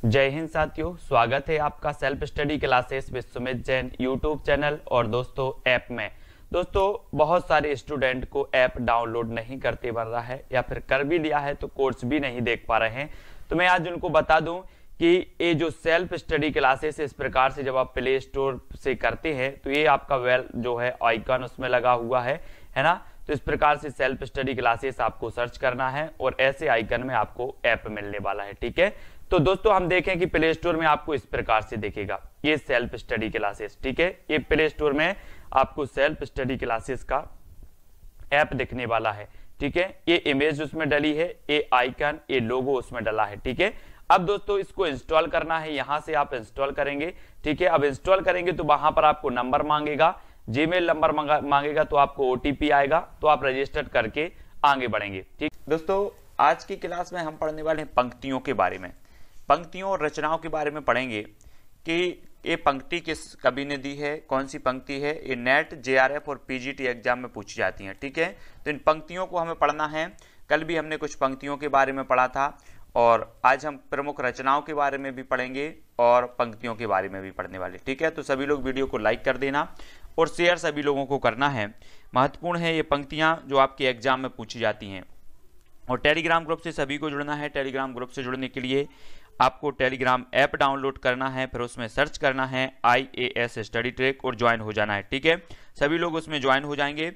जय हिंद साथियों, स्वागत है आपका self study classes with Sumit Jain YouTube channel और दोस्तों ऐप में। दोस्तों बहुत सारे स्टूडेंट को ऐप डाउनलोड नहीं करते बन रहा है या फिर कर भी लिया है तो कोर्स भी नहीं देख पा रहे हैं। तो मैं आज उनको बता दूं कि ये जो सेल्फ स्टडी क्लासेस इस प्रकार से जब आप प्ले स्टोर से करते हैं तो ये आपका वेल जो है आइकन उसमें लगा हुआ है ना। तो इस प्रकार से सेल्फ स्टडी क्लासेस आपको सर्च करना है और ऐसे आइकन में आपको ऐप मिलने वाला है। ठीक है, तो दोस्तों हम देखें कि प्ले स्टोर में आपको इस प्रकार से दिखेगा ये सेल्फ स्टडी क्लासेस। ठीक है, ये प्ले स्टोर में आपको सेल्फ स्टडी क्लासेस का ऐप दिखने वाला है। ठीक है, ये इमेज उसमें डली है, ये आइकन, ये लोगो उसमें डला है। ठीक है, अब दोस्तों इसको इंस्टॉल करना है, यहां से आप इंस्टॉल करेंगे। ठीक है, अब इंस्टॉल करेंगे तो वहां पर आपको नंबर मांगेगा, जीमेल नंबर मांगेगा, तो आपको ओटीपी आएगा, तो आप रजिस्टर करके आगे बढ़ेंगे। ठीक दोस्तों, आज की क्लास में हम पढ़ने वाले हैं पंक्तियों के बारे में, पंक्तियों और रचनाओं के बारे में पढ़ेंगे कि ये पंक्ति किस कवि ने दी है, कौन सी पंक्ति है। ये नेट, जेआरएफ और पीजीटी एग्जाम में पूछी जाती हैं। ठीक है, तो इन पंक्तियों को हमें पढ़ना है। कल भी हमने कुछ पंक्तियों के बारे में पढ़ा था और आज हम प्रमुख रचनाओं के बारे में भी पढ़ेंगे और पंक्तियों के बारे में भी पढ़ने वाले। ठीक है, तो सभी लोग वीडियो को लाइक कर देना और शेयर सभी लोगों को करना है। महत्वपूर्ण है ये पंक्तियां जो आपके एग्जाम में पूछी जाती हैं। और टेलीग्राम ग्रुप से सभी को जुड़ना है। टेलीग्राम ग्रुप से जुड़ने के लिए आपको टेलीग्राम ऐप डाउनलोड करना है, फिर उसमें सर्च करना है IAS स्टडी ट्रैक और ज्वाइन हो जाना है। ठीक है, सभी लोग उसमें ज्वाइन हो जाएंगे।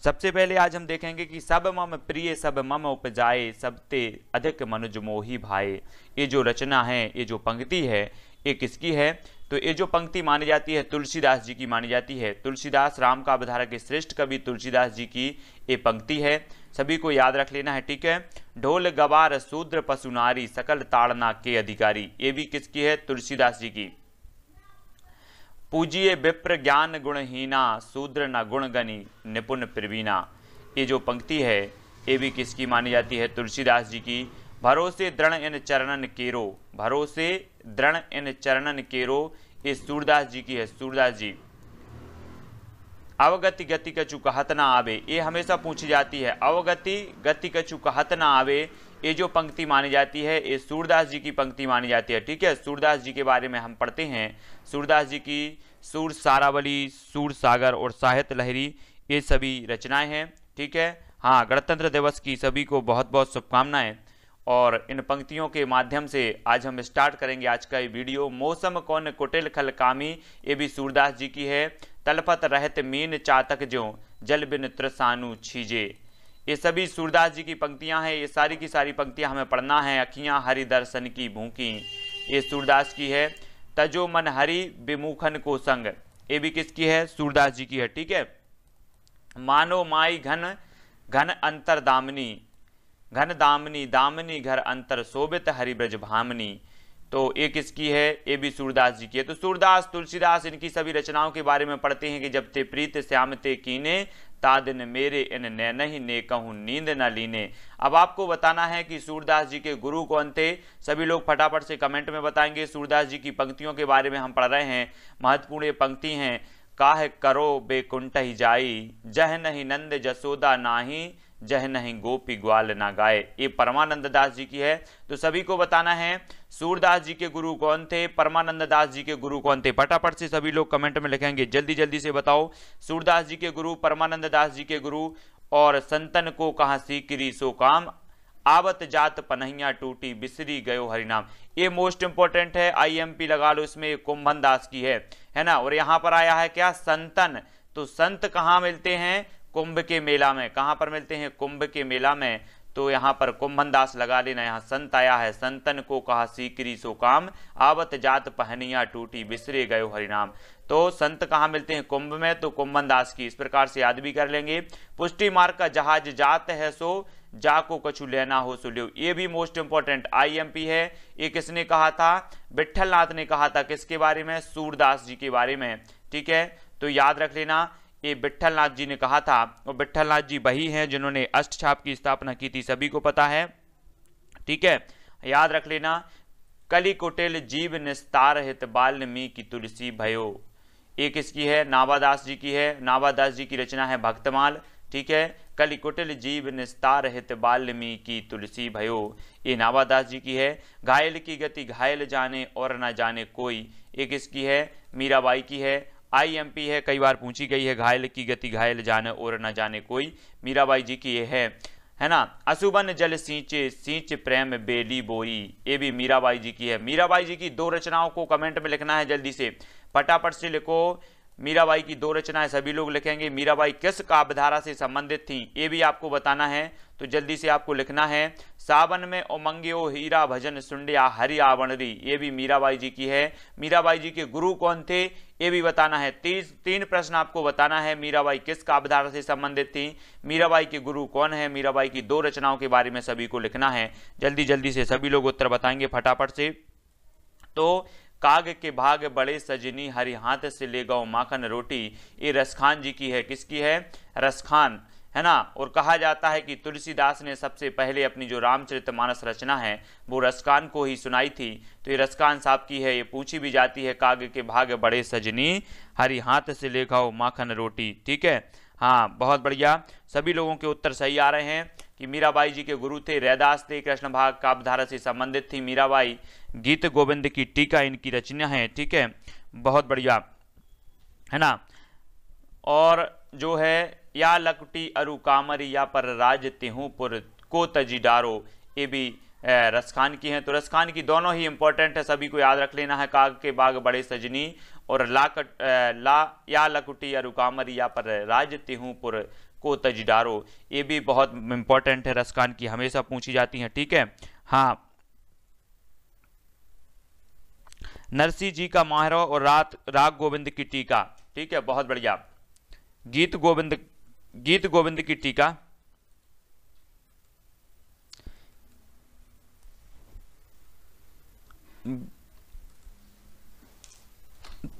सबसे पहले आज हम देखेंगे कि सब मम प्रिय सब मम उपजाए, सबते अधिक मनुज मोहि भाए। ये जो रचना है, ये जो पंक्ति है, ये किसकी है? तो ये जो पंक्ति मानी जाती है तुलसीदास जी की मानी जाती है। तुलसीदास राम का अवतारक के श्रेष्ठ कवि तुलसीदास जी की ये पंक्ति है, सभी को याद रख लेना है। ठीक है, ढोल गवार शूद्र पशु नारी सकल ताड़ना के अधिकारी, ये भी किसकी है? तुलसीदास जी की। पूजिए विप्र ज्ञान गुणहीना, शूद्र न गुण गनि निपुण प्रवीणा, ये जो पंक्ति है ये भी किसकी मानी जाती है? तुलसीदास जी की। भरोसे दृढ़ इन चरणन केरो, भरोसे दृढ़ इन चरणन केरो, ये सूरदास जी की है। सूरदास जी। अवगति गति कछु कहत ना आवे, ये हमेशा पूछी जाती है। अवगति गति कछु कहत ना आवे, ये जो पंक्ति मानी जाती है ये सूरदास जी की पंक्ति मानी जाती है। ठीक है, सूरदास जी के बारे में हम पढ़ते हैं। सूरदास जी की सूर सारावली, सूर सागर और साहित्य लहरी, ये सभी रचनाएं हैं। ठीक है, हाँ, गणतंत्र दिवस की सभी को बहुत बहुत शुभकामनाएं। और इन पंक्तियों के माध्यम से आज हम स्टार्ट करेंगे आज का ये वीडियो। मौसम कौन कुटिल खल कामी, ये भी सूरदास जी की है। तलपत रहत मीन चातक ज्यों, जल बिन त्रसानु छीजे, ये सभी सूरदास जी की पंक्तियां हैं। ये सारी की सारी पंक्तियां हमें पढ़ना है। अखियां हरि दर्शन की भूखी, ये सूरदास की है। तजो मन हरि विमुखन को संग, ये भी किसकी है? सूरदास जी की है। ठीक है, मानो माई घन घन अंतर दामनी, घन दामनी दामनी घर अंतर शोभित हरिब्रज भामनी, तो ये किसकी है? ये भी सूरदास जी की है। तो सूरदास, तुलसीदास, इनकी सभी रचनाओं के बारे में पढ़ते हैं कि जब ते प्रीत श्याम ते कीने, तादिन मेरे इन नैनहि ने कहूं नींद न लीने। अब आपको बताना है कि सूरदास जी के गुरु कौन थे। सभी लोग फटाफट से कमेंट में बताएंगे। सूरदास जी की पंक्तियों के बारे में हम पढ़ रहे हैं। महत्वपूर्ण ये पंक्ति हैं। काह करो बेकुंठ ही जाई, जह नहीं नंद जसोदा नाही, जह नहीं गोपी ग्वाल ना गाए, ये परमानंद दास जी की है। तो सभी को बताना है सूरदास जी के गुरु कौन थे, परमानंद दास जी के गुरु कौन थे। फटाफट से सभी लोग कमेंट में लिखेंगे, जल्दी जल्दी से बताओ। सूरदास जी के गुरु, परमानंद दास जी के गुरु। और संतन को कहा सीकरी सो काम, आवत जात पनहिया टूटी बिसरी गयो हरिनाम, ये मोस्ट इंपोर्टेंट है। IMP लगा लो इसमें, कुंभन दास की है ना। और यहाँ पर आया है क्या? संतन। तो संत कहाँ मिलते हैं? कुंभ के मेला में। कहां पर मिलते हैं? कुंभ के मेला में। तो यहां पर कुंभन दास लगा लेना। यहां संत आया है। संतन को कहा सीकरी सो काम, आवत जात पहनिया टूटी बिसरे गयो हरिनाम। तो संत कहां मिलते हैं? कुंभ में। तो कुंभन दास की इस प्रकार से याद भी कर लेंगे। पुष्टि मार्ग का जहाज जात है सो, जाको कछु लेना हो सुल्यो, ये भी मोस्ट इंपोर्टेंट IMP है। ये किसने कहा था? विठल नाथ ने कहा था। किसके बारे में? सूरदास जी के बारे में। ठीक है, तो याद रख लेना, ये विठल नाथ जी ने कहा था। और विठल नाथ जी वही हैं जिन्होंने अष्टछाप की स्थापना की थी, सभी को पता है। ठीक है, याद रख लेना। कली कुटिल जीव निस्तार हित वाल्मीकि तुलसी भयो, ये किसकी है? नाभादास जी की है। नाभादास जी की रचना है भक्तमाल। ठीक है। कलि कुटिल जीव निस्तार हित वाल्मीकि तुलसी भयो, ये नावादास जी की है। घायल की गति घायल जाने और न जाने कोई, एक इसकी है मीराबाई की है। IMP है, कई बार पूछी गई है। घायल की गति घायल जाने और न जाने कोई, मीराबाई जी की ये है ना। असुबन जल सींचे सींच प्रेम बेली बोई, ये भी मीराबाई जी की है। मीराबाई जी की 2 रचनाओं को कमेंट में लिखना है, जल्दी से फटाफट से लिखो। मीराबाई की 2 रचनाएं सभी लोग लिखेंगे। मीराबाई किस काव्यधारा से संबंधित थी ये भी आपको बताना है, तो जल्दी से आपको लिखना है। सावन में उमंग्यो हीरा भजन सुंडिया हरि आवणरी, ये भी मीराबाई जी की है। मीराबाई जी के गुरु कौन थे ये भी बताना है। 3 प्रश्न आपको बताना है। मीराबाई किस काव्यधारा से संबंधित थी, मीराबाई के गुरु कौन है, मीराबाई की 2 रचनाओं के बारे में सभी को लिखना है। जल्दी जल्दी से सभी लोग उत्तर बताएंगे फटाफट से। तो काग के भाग बड़े सजनी हरि हाथ से ले गौ माखन रोटी, ये रसखान जी की है। किसकी है, रसखान, है ना। और कहा जाता है कि तुलसीदास ने सबसे पहले अपनी जो रामचरितमानस रचना है वो रसखान को ही सुनाई थी, तो ये रसखान साहब की है। ये पूछी भी जाती है, काग के भाग बड़े सजनी हरि हाथ से ले गौ माखन रोटी, ठीक है। हाँ, बहुत बढ़िया, सभी लोगों के उत्तर सही आ रहे हैं कि मीराबाई जी के गुरु थे रैदास थे, कृष्ण भाग काव्यधारा से संबंधित थी मीराबाई। गीत गोविंद की टीका इनकी रचना है, ठीक है, बहुत बढ़िया, है ना। और जो है या लकुटी अरु कामरी या पर राज तिहुपुर को तजी डारो, ये भी रसखान की हैं। तो रसखान की दोनों ही इंपॉर्टेंट है, सभी को याद रख लेना है। काग के बाग बड़े सजनी और या लकुटी अरु कामरी या पर राज तिहुपुर को तजडारो, ये भी बहुत इंपॉर्टेंट है, रसखान की हमेशा पूछी जाती हैं, ठीक है। हाँ, नरसिंह जी का माहरो और राग गोविंद की टीका, ठीक है, बहुत बढ़िया। गीत गोविंद की टीका,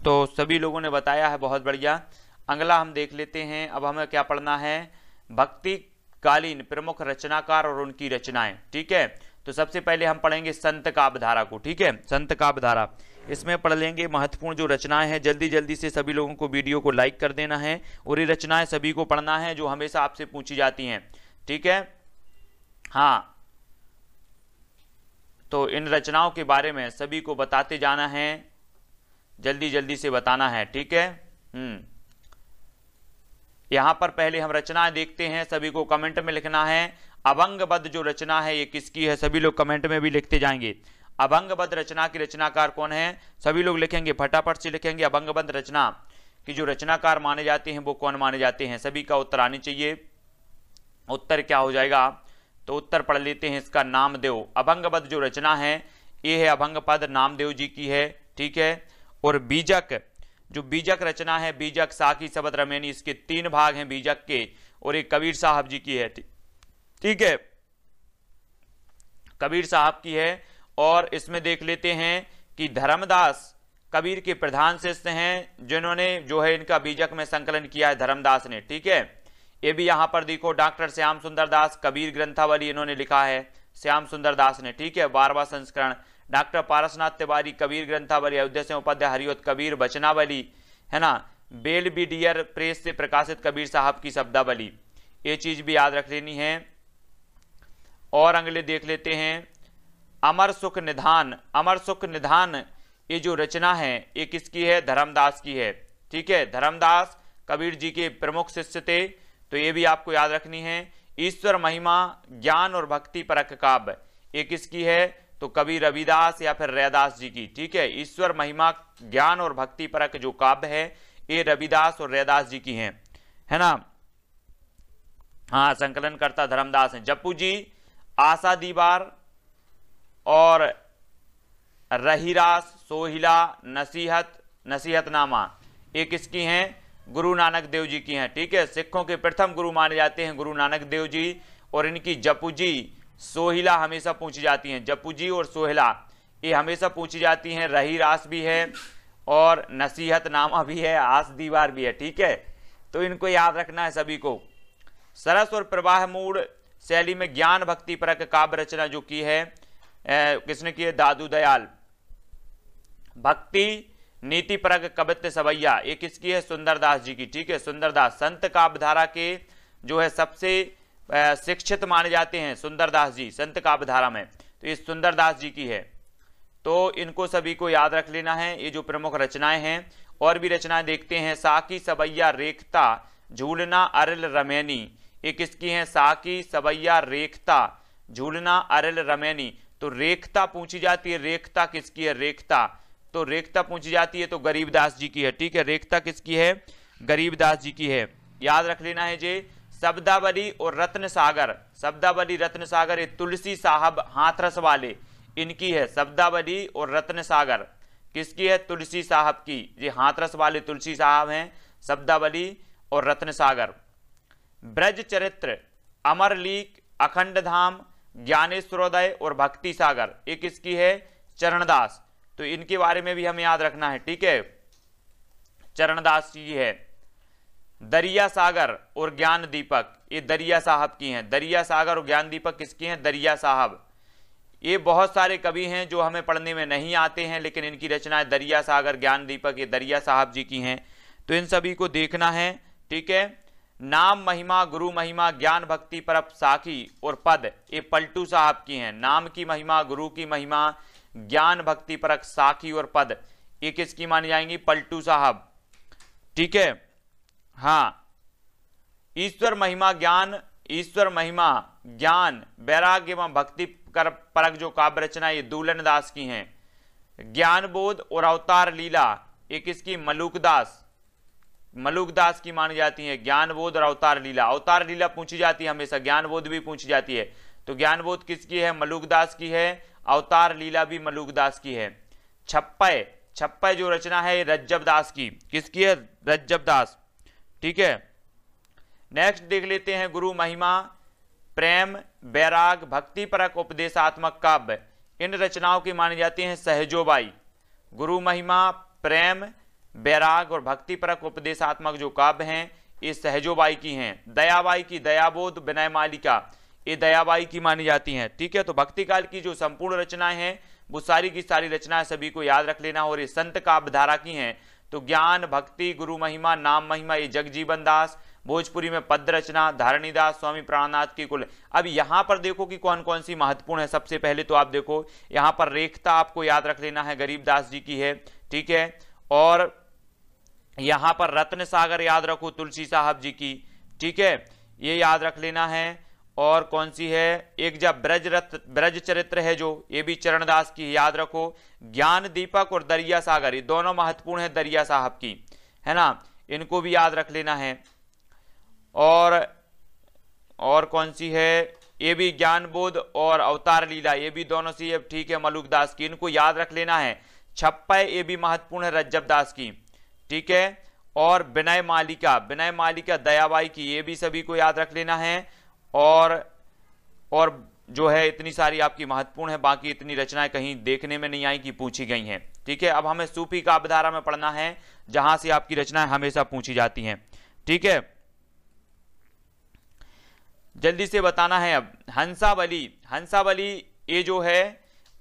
तो सभी लोगों ने बताया है, बहुत बढ़िया। अगला हम देख लेते हैं। अब हमें क्या पढ़ना है, भक्ति कालीन प्रमुख रचनाकार और उनकी रचनाएं, ठीक है। तो सबसे पहले हम पढ़ेंगे संत काव्यधारा को, ठीक है, संत काव्यधारा। इसमें पढ़ लेंगे महत्वपूर्ण जो रचनाएं हैं। जल्दी जल्दी से सभी लोगों को वीडियो को लाइक कर देना है और ये रचनाएं सभी को पढ़ना है जो हमेशा आपसे पूछी जाती हैं, ठीक है। हाँ, तो इन रचनाओं के बारे में सभी को बताते जाना है, जल्दी जल्दी से बताना है, ठीक है। यहां पर पहले हम रचनाएं देखते हैं, सभी को कमेंट में लिखना है। अभंगबद्ध जो रचना है ये किसकी है, सभी लोग कमेंट में भी लिखते जाएंगे। अभंगबद्ध रचना की रचनाकार कौन है, सभी लोग लिखेंगे, फटाफट से लिखेंगे। अभंगबद्ध रचना की जो रचनाकार माने जाते हैं वो कौन माने जाते हैं, सभी का उत्तर आने चाहिए। उत्तर क्या हो जाएगा, तो उत्तर पढ़ लेते हैं इसका, नामदेव। अभंगबद्ध जो रचना है ये है अभंगपद, नामदेव जी की है, ठीक है। और बीजक, जो बीजक रचना है, बीजक साकी शबद रमेनी, इसके 3 भाग हैं बीजक के, और एक कबीर साहब जी की है, ठीक है, कबीर साहब की है। और इसमें देख लेते हैं कि धर्मदास कबीर के प्रधान शिष्य हैं, जिन्होंने जो है इनका बीजक में संकलन किया है धर्मदास ने, ठीक है। ये भी यहां पर देखो, डॉक्टर श्याम सुंदर दास कबीर ग्रंथावली इन्होंने लिखा है, श्याम सुंदर दास ने, ठीक है, 12वां संस्करण। डॉक्टर पारसनाथ तिवारी कबीर ग्रंथावली, अयोध्या से उपाध्याय हरिवत कबीर वचनावली, है ना, बेलविडियर प्रेस से प्रकाशित कबीर साहब की शब्दावली, ये चीज भी याद रख लेनी है। और अगले देख लेते हैं, अमर सुख निधान। अमर सुख निधान ये जो रचना है ये किसकी है, धर्मदास की है, ठीक है। धर्मदास कबीर जी के प्रमुख शिष्य थे, तो ये भी आपको याद रखनी है। ईश्वर महिमा ज्ञान और भक्ति परक काव्य, ये किसकी है, तो कबीर रविदास या फिर रैदास जी की, ठीक है। ईश्वर महिमा ज्ञान और भक्ति परक जो काव्य है ये रविदास और रैदास जी की है ना। हाँ, संकलन करता धर्मदास है। जप्पू जी आशा दीवार और रहीरास, सोहिला, नसीहतनामा, ये किसकी हैं, गुरु नानक देव जी की हैं, ठीक है। सिखों के प्रथम गुरु माने जाते हैं गुरु नानक देव जी, और इनकी जप्पू जी, सोहिला हमेशा पूछी जाती हैं। जप्पू जी और सोहिला ये हमेशा पूछी जाती हैं। रहीरास भी है और नसीहतनामा भी है, आस दीवार भी है, ठीक है। तो इनको याद रखना है सभी को। सरस और प्रवाह मूड शैली में ज्ञान भक्ति परक काव्य रचना जो की है किसने की है, दादू दयाल। भक्ति नीति परक कवित्व सवैया, ये किसकी है, सुंदरदास जी की, ठीक है, सुंदरदास। संत काव्यधारा के जो है सबसे शिक्षित माने जाते हैं सुंदरदास जी संत काव्यधारा में, तो ये सुंदरदास जी की है। तो इनको सभी को याद रख लेना है, ये जो प्रमुख रचनाएं हैं। और भी रचनाएं देखते हैं। साकी सबैया रेखता झूलना अरल रमैनी, ये किसकी है? साकी सबैया रेखता झूलना अरल रमैनी। तो रेखता पूछी जाती है, रेखता किसकी है? रेखता, तो रेखता पूछी जाती है तो गरीबदास जी की है। ठीक है, रेखता किसकी है? गरीबदास जी की है, याद रख लेना है जी। शब्दावली और रत्न सागर, शब्दावली रत्न सागर ये तुलसी साहब हाथरस वाले, इनकी है। शब्दावली और रत्न सागर किसकी है? तुलसी साहब की। ये हाथरस वाले तुलसी साहब हैं, शब्दावली और रत्न सागर। ब्रज चरित्र, अमरलीक, अखंड धाम, ज्ञानेश्वरोदय और भक्ति सागर, ये किसकी है? चरणदास। तो इनके बारे में भी हमें याद रखना है। ठीक है, चरणदास जी है। दरिया सागर और ज्ञान दीपक, ये दरिया साहब की हैं। दरिया सागर और ज्ञान दीपक किसकी हैं? दरिया साहब। ये बहुत सारे कवि हैं जो हमें पढ़ने में नहीं आते हैं, लेकिन इनकी रचनाएं दरिया सागर, ज्ञान दीपक, ये दरिया साहब जी की हैं। तो इन सभी को देखना है। ठीक है, नाम महिमा, गुरु महिमा, ज्ञान भक्ति परप साखी और पद, ये पलटू साहब की हैं। नाम की महिमा, गुरु की महिमा, ज्ञान भक्ति परक साखी और पद, ये किसकी मानी जाएंगी? पलटू साहब। ठीक है, हाँ। ईश्वर महिमा ज्ञान, ईश्वर महिमा ज्ञान वैराग्य एवं भक्ति परक जो काव्य रचना ये दूलन दास की हैं। ज्ञान बोध और अवतार लीला, ये किसकी? मलुकदास, मलुकदास की मानी जाती है। ज्ञान बोध और अवतार लीला, अवतार लीला पूछी जाती है हमेशा, ज्ञान बोध भी पूछी जाती है। तो ज्ञान बोध किसकी है? मलुकदास की है। अवतार लीला भी मलुकदास की है। छप्पय, छप्पय जो रचना है रज्जब दास की, किसकी है? रज्जब दास। ठीक है, नेक्स्ट देख लेते हैं। गुरु महिमा, प्रेम, बैराग, भक्ति परक उपदेशात्मक काव्य, इन रचनाओं की मानी जाती हैं सहजोबाई। गुरु महिमा, प्रेम, बैराग और भक्ति परक उपदेशात्मक जो काव्य हैं ये सहजोबाई की हैं। दयाबाई की दयाबोध, विनय मालिका, ये दयाबाई की मानी जाती हैं। ठीक है, तो भक्ति काल की जो संपूर्ण रचनाएं हैं वो सारी की सारी रचनाएं सभी को याद रख लेना। और ये संत काव्यधारा की हैं। तो ज्ञान, भक्ति, गुरु महिमा, नाम महिमा, ये जगजीवन दास। भोजपुरी में पद्य रचना धारणीदास, स्वामी प्राणनाथ की कुल। अब यहां पर देखो कि कौन कौन सी महत्वपूर्ण है। सबसे पहले तो आप देखो यहां पर रेखता आपको याद रख लेना है, गरीबदास जी की है। ठीक है, और यहां पर रत्न सागर याद रखो, तुलसी साहब जी की। ठीक है, ये याद रख लेना है। और कौन सी है? एक जब ब्रज चरित्र है जो, ये भी चरणदास की, याद रखो। ज्ञान दीपक और दरिया सागर, ये दोनों महत्वपूर्ण है दरिया साहब की, है ना, इनको भी याद रख लेना है। और कौन सी है? ये भी ज्ञान बोध और अवतार लीला, ये भी दोनों सी है। ठीक है, मलुकदास की, इनको याद रख लेना है। छप्पय, ये भी महत्वपूर्ण है रज्जब दास की। ठीक है, और विनय मालिका, विनय मालिका दयाबाई की, ये भी सभी को याद रख लेना है। और जो है इतनी सारी आपकी महत्वपूर्ण है, बाकी इतनी रचनाएं कहीं देखने में नहीं आई कि पूछी गई हैं। ठीक है, अब हमें सूफी काव्यधारा में पढ़ना है जहां से आपकी रचनाएं हमेशा पूछी जाती हैं। ठीक है, जल्दी से बताना है। अब हंसावली, हंसावली ये जो है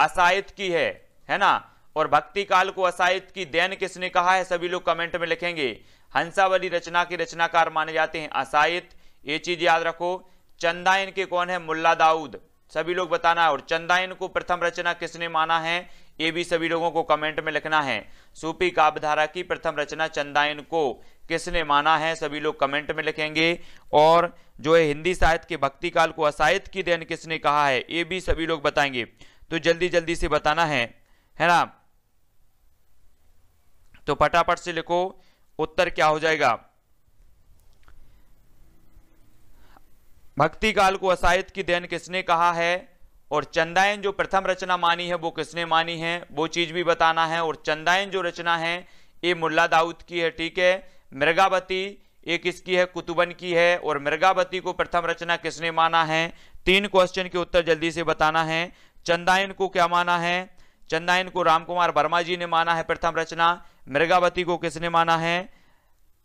असायत की है ना। और भक्ति काल को असायत की देन किसने कहा है? सभी लोग कमेंट में लिखेंगे। हंसावली रचना के रचनाकार माने जाते हैं असायत, ये चीज याद रखो। चंदायन के कौन है? मुल्ला दाऊद, सभी लोग बताना है। और चंदायन को प्रथम रचना किसने माना है? ये भी सभी लोगों को कमेंट में लिखना है। सूफी काव्यधारा की प्रथम रचना चंदायन को किसने माना है? सभी लोग कमेंट में लिखेंगे। और जो है हिंदी साहित्य के भक्ति काल को असायत की देन किसने कहा है? ये भी सभी लोग बताएंगे। तो जल्दी जल्दी से बताना है ना। तो फटाफट से लिखो उत्तर क्या हो जाएगा। भक्ति काल को असायत की देन किसने कहा है? और चंदायन जो प्रथम रचना मानी है वो किसने मानी है, वो चीज भी बताना है। और चंदायन जो रचना है ये मुल्ला दाऊद की है। ठीक है, मृगावती ये किसकी है? कुतुबन की है। और मृगावती को प्रथम रचना किसने माना है? 3 क्वेश्चन के उत्तर जल्दी से बताना है। चंदायन को क्या माना है? चंदायन को रामकुमार वर्मा जी ने माना है प्रथम रचना। मृगावती को किसने माना है?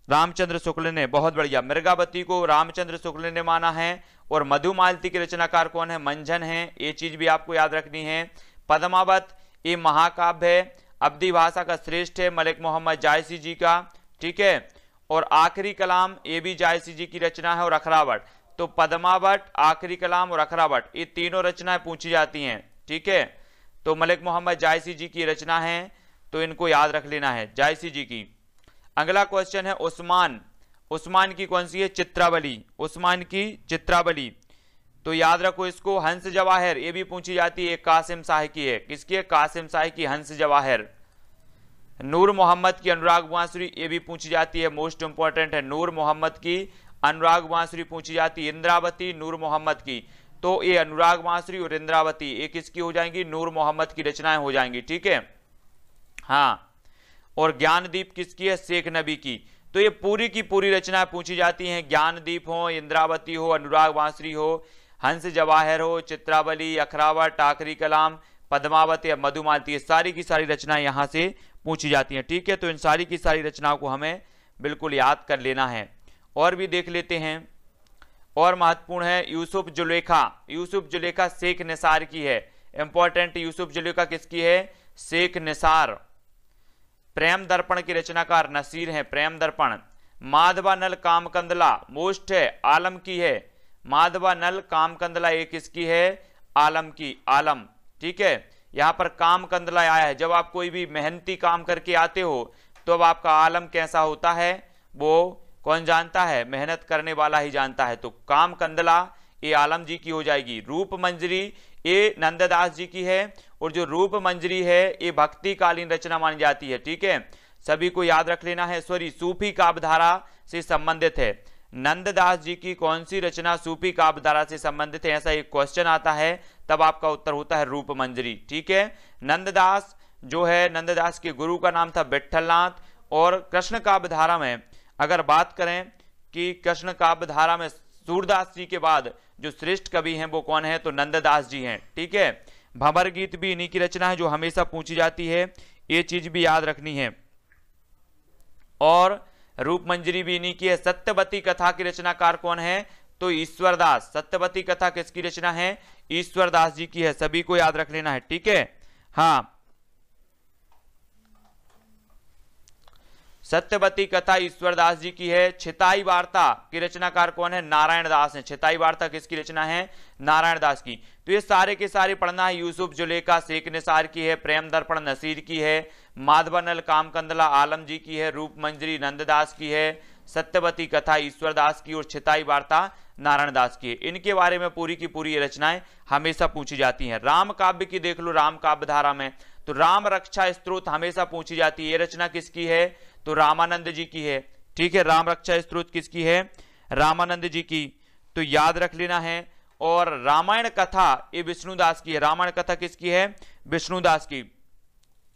रामचंद्र शुक्ल ने। बहुत बढ़िया, मृगावती को रामचंद्र शुक्ल ने माना है। और मधुमालती के रचनाकार कौन है? मंझन है, ये चीज भी आपको याद रखनी है। पद्मावत ये महाकाव्य है, अवधी भाषा का श्रेष्ठ है, मलिक मोहम्मद जायसी जी का। ठीक है, और आखिरी कलाम ये भी जायसी जी की रचना है और अखरावट। तो पद्मावट, आखिरी कलाम और अखरावट, ये तीनों रचनाएं पूछी जाती हैं। ठीक है, तो मलिक मोहम्मद जायसी जी की रचना है, तो इनको याद रख लेना है, जायसी जी की। अगला क्वेश्चन है उस्मान। उस्मान की कौन सी है? चित्रावली। उस्मान की चित्रावली, तो याद रखो इसको। हंस जवाहिर ये भी पूछी जाती है, कासिम शाह की है। किसकी है? कासिम शाह की हंस जवाहिर। नूर मोहम्मद की अनुराग बांसुरी ये भी पूछी जाती है, मोस्ट इंपॉर्टेंट है। नूर मोहम्मद की अनुराग बांसुरी पूछी जाती है। इंद्रावती नूर मोहम्मद की, तो ये अनुराग बांसुरी और इंद्रावती ये किसकी हो जाएंगी? नूर मोहम्मद की रचनाएं हो जाएंगी। ठीक है, हाँ। और ज्ञानदीप किसकी है? शेख नबी की। तो ये पूरी की पूरी रचनाएं पूछी जाती हैं। ज्ञानदीप हो, इंद्रावती हो, अनुराग बांसुरी हो, हंस जवाहिर हो, चित्रावली, अखरावट, आखिरी कलाम, पद्मावत या मधुमालती, ये सारी की सारी रचनाएं यहां से पूछी जाती हैं। ठीक है, तो इन सारी की सारी रचनाओं को हमें बिल्कुल याद कर लेना है। और भी देख लेते हैं, और महत्वपूर्ण है यूसुफ जुलेखा। यूसुफ जुलेखा शेख निसार की है, इंपॉर्टेंट। यूसुफ जुलेखा किसकी है? शेख निसार। प्रेम दर्पण की रचनाकार नसीर हैं, प्रेम दर्पण। माधवा नल कामकंदला मोस्ट है, आलम की है। माधवा नल कामकंदला ये किसकी है? आलम की, आलम। ठीक है, यहां पर कामकंदला आया है। जब आप कोई भी मेहनती काम करके आते हो तो अब आपका आलम कैसा होता है वो कौन जानता है? मेहनत करने वाला ही जानता है। तो कामकंदला ये आलम जी की हो जाएगी। रूप मंजरी ये नंददास जी की है, और जो रूप मंजरी है ये भक्ति कालीन रचना मानी जाती है। ठीक है, सभी को याद रख लेना है। सॉरी, सूफी काव्यधारा से संबंधित है। नंददास जी की कौन सी रचना सूफी काव्यधारा से संबंधित है? ऐसा एक क्वेश्चन आता है, तब आपका उत्तर होता है रूप मंजरी। ठीक है, नंददास जो है, नंददास के गुरु का नाम था विठलनाथ। और कृष्ण काव्यधारा में अगर बात करें कि कृष्ण काव्यधारा में सूरदास जी के बाद जो श्रेष्ठ कवि हैं वो कौन है? तो नंददास जी हैं। ठीक है, भंवर गीत भी इन्हीं की रचना है जो हमेशा पूछी जाती है, ये चीज भी याद रखनी है। और रूप मंजरी भी इन्हीं की है। सत्यवती कथा की रचनाकार कौन है? तो ईश्वरदास। सत्यवती कथा किसकी रचना है? ईश्वरदास जी की है, सभी को याद रख लेना है। ठीक है, हाँ, सत्यवती कथा ईश्वरदास जी की है। छिताई वार्ता की रचनाकार कौन है? नारायण दास है। छिताई वार्ता किसकी रचना है? नारायण दास की। तो ये सारे के सारे पढ़ना है। यूसुफ जुलेखा शेख निसार की है, प्रेम दर्पण नसीर की है, माधवनल कामकंदला आलम जी की है, रूप मंजरी नंददास की है, सत्यवती कथा ईश्वरदास की और छिताई वार्ता नारायण दास की है। इनके बारे में पूरी की पूरी ये रचनाएं हमेशा पूछी जाती हैं। राम काव्य की देख लो, राम काव्य धारा में तो राम रक्षा स्त्रोत हमेशा पूछी जाती है। ये रचना किसकी है? तो रामानंद जी की है। ठीक है, राम रक्षा स्त्रोत किसकी है? रामानंद जी की, तो याद रख लेना है। और रामायण कथा ये विष्णुदास की है। रामायण कथा किसकी है? विष्णुदास की।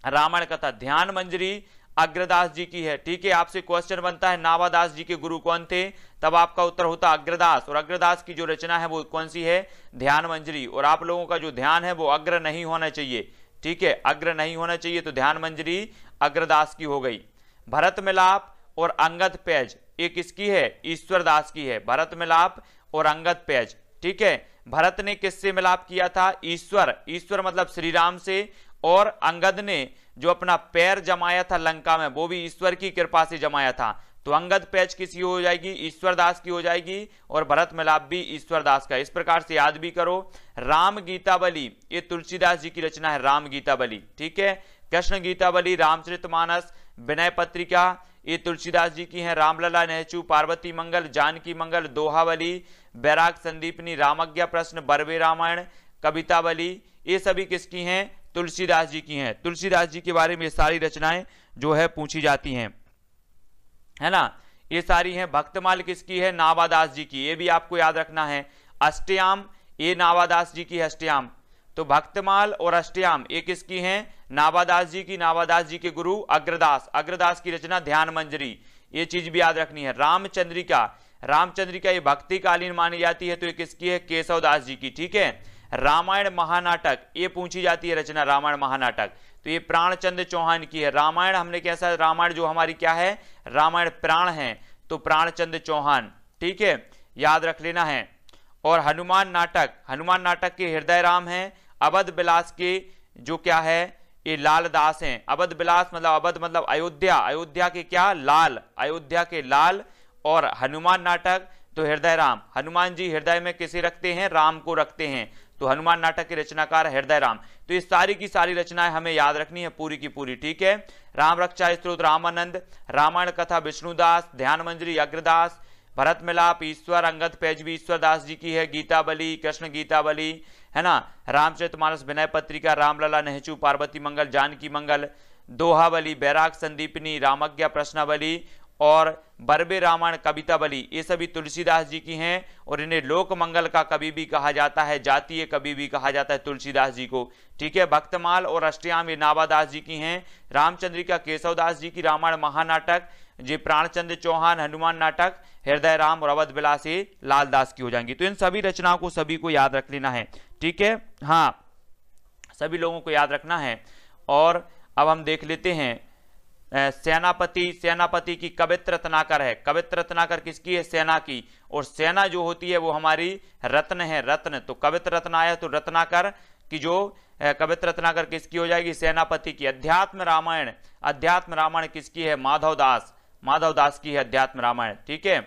रामायण कथा ध्यान मंजरी अग्रदास जी की है। ठीक है, आपसे क्वेश्चन बनता है नावादास जी के गुरु कौन थे? तब आपका उत्तर होता अग्रदास। और अग्रदास की जो रचना है वो कौन सी है? ध्यान मंजरी। और आप लोगों का जो ध्यान है वो अग्र नहीं होना चाहिए। ठीक है, अग्र नहीं होना चाहिए, तो ध्यान मंजरी अग्रदास की हो गई। भरत मिलाप और अंगद पैज ये किसकी है? ईश्वरदास की है। भरत मिलाप और अंगद पैज। ठीक है, भरत ने किससे मिलाप किया था? ईश्वर। ईश्वर मतलब श्री राम से। और अंगद ने जो अपना पैर जमाया था लंका में वो भी ईश्वर की कृपा से जमाया था। तो अंगद पैच किसी हो जाएगी? ईश्वरदास की हो जाएगी। और भरत मिलाप भी ईश्वरदास का। इस प्रकार से याद भी करो। राम गीतावली ये तुलसीदास जी की रचना है, राम गीतावली। ठीक है, कृष्ण गीतावली, रामचरितमानस, विनय पत्रिका ये तुलसीदास जी की हैं। रामलला नेहचू, पार्वती मंगल, जानकी मंगल, दोहावली, बैराग संदीपनी, रामज्ञा प्रश्न, बरवे रामायण, कवितावली ये सभी किसकी हैं? तुलसीदास जी की हैं। तुलसीदास जी के बारे में सारी रचनाएं जो है पूछी जाती हैं, है ना, ये सारी हैं। भक्तमाल किसकी है? नावादास जी की, ये भी आपको याद रखना है। अष्टयाम ये नावादास जी की है, अष्टयाम। तो भक्तमाल और अष्टयाम ये किसकी हैं? नावादास जी की। नावादास जी के गुरु अग्रदास। अग्रदास की रचना ध्यान मंजरी, ये चीज भी याद रखनी है। रामचंद्रिका, रामचंद्रिका ये भक्तिकालीन मानी जाती है, तो ये किसकी है? केशवदास जी की। ठीक है, रामायण महानाटक ये पूछी जाती है रचना, रामायण महानाटक, तो ये प्राणचंद चौहान की है। रामायण हमने कैसा, रामायण जो हमारी क्या है? रामायण प्राण है, तो प्राणचंद चौहान। ठीक है, याद रख लेना है। और हनुमान नाटक, हनुमान नाटक के हृदय राम हैं। अवध विलास के जो क्या है? ये लाल दास हैं। अवध विलास मतलब अवध मतलब अयोध्या, अयोध्या के क्या लाल, अयोध्या के लाल। और हनुमान नाटक तो हृदय राम, हनुमान जी हृदय में किसे रखते हैं, राम को रखते हैं, तो हनुमान नाटक के रचनाकार हृदय राम। तो ये सारी की सारी रचनाएं हमें याद रखनी है पूरी की पूरी, ठीक है। राम रक्षा स्तोत्र रामानंद, रामायण कथा विष्णुदास, ध्यान मंजरी अग्रदास, भरत मिलाप ईश्वर अंगद पैजवी ईश्वर दास जी की है, गीतावली कृष्ण गीतावली है ना, रामचरितमानस विनय पत्रिका रामलला नेहचू पार्वती मंगल जानकी मंगल, दोहावली बैराग संदीपनी रामज्ञा प्रश्नावली और बरबे रामायण कवितावली, ये सभी तुलसीदास जी की हैं। और इन्हें लोक मंगल का कवि भी कहा जाता है, जातीय कवि भी कहा जाता है तुलसीदास जी को, ठीक है। भक्तमाल और अष्टयाम ये नाभादास जी की हैं। रामचंद्रिका केशवदास जी की रामायण महानाटक, जी प्राणचंद्र चौहान हनुमान नाटक, हृदय राम और अवध विलास ये लालदास की हो जाएंगी। तो इन सभी रचनाओं को सभी को याद रख लेना है, ठीक है, हाँ सभी लोगों को याद रखना है। और अब हम देख लेते हैं सेनापति, सेनापति की कवित्र रत्नाकर है, कवित्र रत्नाकर किसकी है, सेना की। और सेना जो होती है वो हमारी रत्न है, रत्न, तो कवित्र रत्न आया तो रत्नाकर की जो कवित्र रत्नाकर किसकी हो जाएगी, सेनापति की। अध्यात्म रामायण, अध्यात्म रामायण किसकी है, माधवदास, माधवदास की है अध्यात्म रामायण, ठीक है,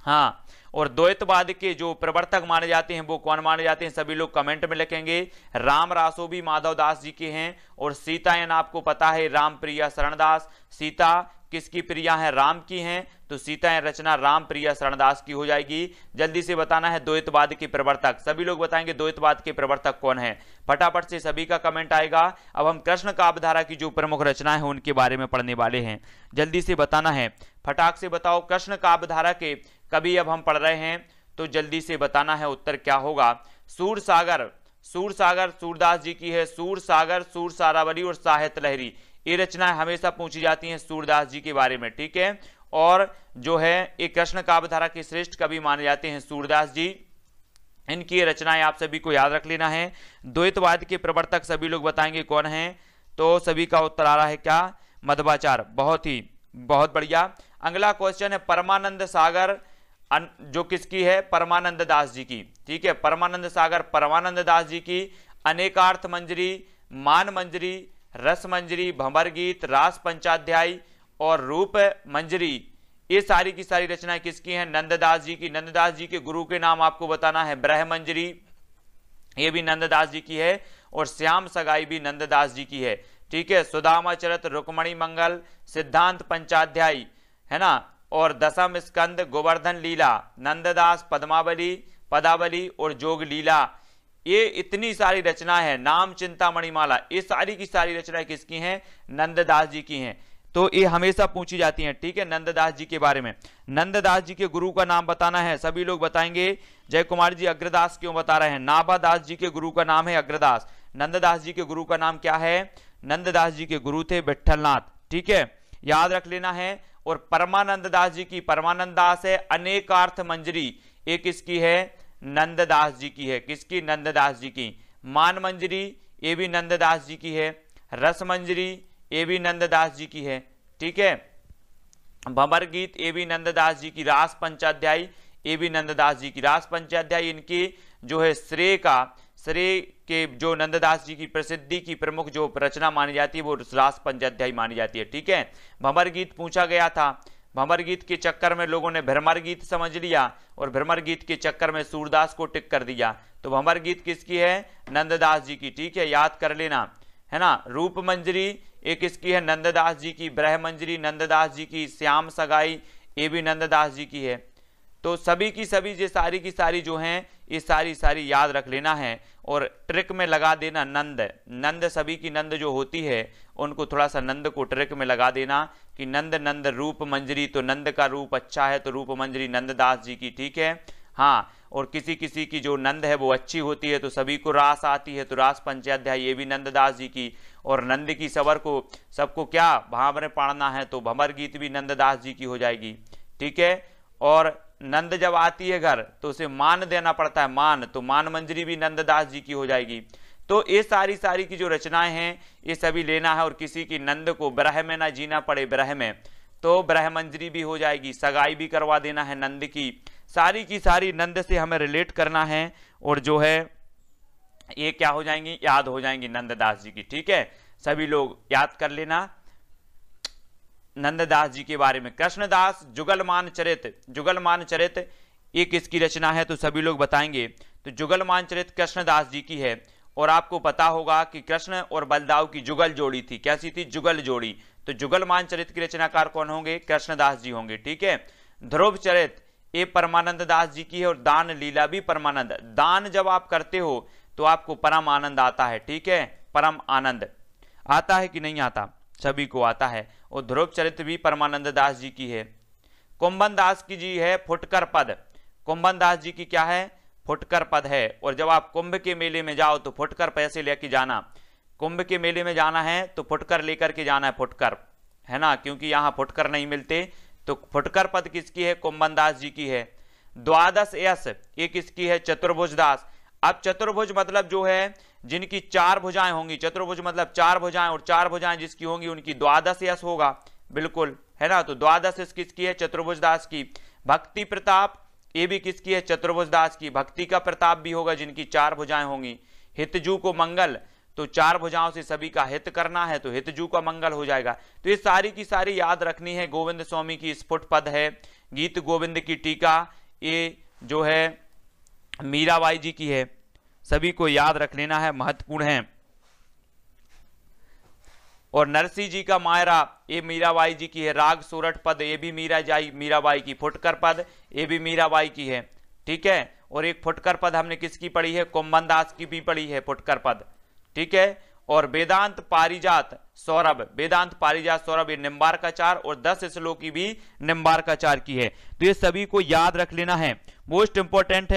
हाँ। और द्वैतवाद के जो प्रवर्तक माने जाते हैं वो कौन माने जाते हैं, सभी लोग कमेंट में लिखेंगे। राम रासो भी माधवदास जी के हैं। और सीतायन आपको पता है राम प्रिया शरणदास, सीता किसकी प्रिया है, राम की हैं, तो सीतायन रचना राम प्रिया शरणदास की हो जाएगी। जल्दी से बताना है द्वैतवाद के प्रवर्तक, सभी लोग बताएंगे द्वैतवाद के प्रवर्तक कौन है, फटाफट से सभी का कमेंट आएगा। अब हम कृष्ण काव्यधारा की जो प्रमुख रचनाएं हैं उनके बारे में पढ़ने वाले हैं, जल्दी से बताना है, फटाक से बताओ कृष्ण काव्यधारा के कभी अब हम पढ़ रहे हैं, तो जल्दी से बताना है उत्तर क्या होगा। सूर सागर, सूर सागर सूरदास जी की है, सूर सागर, सूर सारावली और साहित्य लहरी, ये रचनाएं हमेशा पूछी जाती हैं सूरदास जी के बारे में, ठीक है। और जो है ये कृष्ण काव्यधारा के श्रेष्ठ कवि माने जाते हैं सूरदास जी, इनकी रचनाएं आप सभी को याद रख लेना है। द्वैतवाद के प्रवर्तक सभी लोग बताएंगे कौन है, तो सभी का उत्तर आ रहा है क्या, मध्वाचार्य, बहुत बढ़िया। अगला क्वेश्चन है परमानंद सागर, जो किसकी है, परमानंद दास जी की, ठीक है। परमानंद सागर परमानंद दास जी की अनेकार्थ मंजरी, मान मंजरी, रस मंजरी, भंवर गीत, रास पंचाध्याय और रूप मंजरी, ये सारी की सारी रचनाएं किसकी हैं, नंददास जी की। नंददास जी के गुरु के नाम आपको बताना है, ब्रह मंजरी, ये भी नंददास जी की है। और श्याम सगाई भी नंददास जी की है, ठीक है। सुदामा चरित, रुक्मणी मंगल, सिद्धांत पंचाध्याय है ना, और दशम स्कंद, गोवर्धन लीला, नंददास, पद्मावली, पदावली और जोग लीला, ये इतनी सारी रचना है, नाम चिंतामणि माला, ये सारी की सारी रचनाएं किसकी हैं, नंददास जी की हैं। तो ये हमेशा पूछी जाती हैं, ठीक है, नंददास जी के बारे में। नंददास जी के गुरु का नाम बताना है, सभी लोग बताएंगे। जय कुमार जी अग्रदास क्यों बता रहे हैं, नाभादास जी के गुरु का नाम है अग्रदास। नंददास जी के गुरु का नाम क्या है, नंददास जी के गुरु थे विठलनाथ, ठीक है, याद रख लेना है। और परमानंद दास जी की, परमानंद दास है अनेकार्थ मंजरी, ये किसकी है, नंददास जी की है, किसकी, नंददास जी की। मान मंजरी, ये भी नंददास जी की है। रस मंजरी, ये भी नंददास जी की है, ठीक है। भंवर गीत, ये भी नंददास जी की। रास पंचाध्याय, ये भी नंददास जी की। रास पंचाध्याय इनकी जो है श्रेय के जो नंददास जी की प्रसिद्धि की प्रमुख जो रचना मानी जाती है वो रास पंचाध्याय मानी जाती है, ठीक है। भंवर गीत पूछा गया था, भंवर गीत के चक्कर में लोगों ने भ्रमर गीत समझ लिया और भ्रमर गीत के चक्कर में सूरदास को टिक कर दिया, तो भंवर गीत किसकी है, नंददास जी की, ठीक है, याद कर लेना है ना। रूप मंजरी ये किसकी है, नंददास जी की। ब्रह मंजरी नंददास जी की। श्याम सगाई ये भी नंददास जी की है। तो सभी की सभी ये सारी की सारी जो हैं ये सारी याद रख लेना है और ट्रिक में लगा देना नंद, नंद सभी की नंद जो होती है उनको थोड़ा सा नंद को ट्रिक में लगा देना कि नंद नंद रूप मंजरी, तो नंद का रूप अच्छा है तो रूप मंजरी नंददास जी की, ठीक है, हाँ। और किसी किसी की जो नंद है वो अच्छी होती है तो सभी को रास आती है तो रास पंचाध्याय ये भी नंददास जी की। और नंद की सवर को सबको क्या भांवरे पढ़ना है तो भंवर गीत भी नंददास जी की हो जाएगी, ठीक है। और नंद जब आती है घर तो उसे मान देना पड़ता है, मान, तो मान मंजरी भी नंददास जी की हो जाएगी। तो ये सारी की जो रचनाएं हैं ये सभी लेना है। और किसी की नंद को ब्रह में ना जीना पड़े, ब्रह में तो ब्रह मंजरी भी हो जाएगी, सगाई भी करवा देना है नंद की सारी नंद से हमें रिलेट करना है और जो है ये क्या हो जाएंगी, याद हो जाएंगी नंददास जी की, ठीक है। सभी लोग याद कर लेना नंददास जी के बारे में। कृष्णदास जुगलमान चरित, जुगलमान चरित ये किसकी रचना है, तो सभी लोग बताएंगे। तो जुगलमान चरित कृष्णदास जी की है। और आपको पता होगा कि कृष्ण और बलदाव की जुगल जोड़ी थी, कैसी थी, जुगल जोड़ी। तो जुगलमान चरित के रचनाकार कौन होंगे, कृष्णदास जी होंगे, ठीक है। ध्रुव चरित ये परमानंद दास जी की है। और दान लीला भी परमानंद। दान जब आप करते हो तो आपको परम आनंद आता है, ठीक है, परम आनंद आता है कि नहीं आता, सभी को आता है। और ध्रुव चरित भी परमानंद दास जी की है। कुंभन दास की जी है फुटकर पद। कुंभन दास जी की क्या है, फुटकर पद है। और जब आप कुंभ के मेले में जाओ तो फुटकर पैसे लेके जाना। कुंभ के मेले में जाना है तो फुटकर लेकर के जाना है, फुटकर, है ना, क्योंकि यहाँ फुटकर नहीं मिलते। तो फुटकर पद किसकी है, कुंभन दास जी की है। द्वादश यश ये किसकी है, चतुर्भुज दास। अब चतुर्भुज मतलब जो है जिनकी 4 भुजाएं होंगी, चतुर्भुज मतलब 4 भुजाएं, और 4 भुजाएं जिसकी होंगी उनकी द्वादश यश होगा, बिल्कुल, है ना। तो द्वादश यश किसकी है, चतुर्भुज दास की। भक्ति प्रताप ये भी किसकी है, चतुर्भुज दास की। भक्ति का प्रताप भी होगा जिनकी 4 भुजाएं होंगी। हितजू को मंगल, तो 4 भुजाओं से सभी का हित करना है, तो हितजू का मंगल हो जाएगा। तो ये सारी की सारी याद रखनी है। गोविंद स्वामी की स्फुट पद है। गीत गोविंद की टीका ये जो है मीराबाई जी की है, सभी को याद रख लेना है, महत्वपूर्ण है। और नरसिंह जी का मायरा ये मीराबाई जी की है। राग सोरठ पद ये भी मीराबाई की। फुटकर पद ये भी मीराबाई की है, ठीक है। और एक फुटकर पद हमने किसकी पढ़ी है, कुंभन दास की भी पढ़ी है फुटकर पद, ठीक है। और वेदांत पारिजात सौरभ, वेदांत पारिजात सौरभ ये निम्बार्काचार और 10 श्लोक की भी निम्बार्काचार की है। तो ये सभी को याद रख लेना है, मोस्ट इंपॉर्टेंट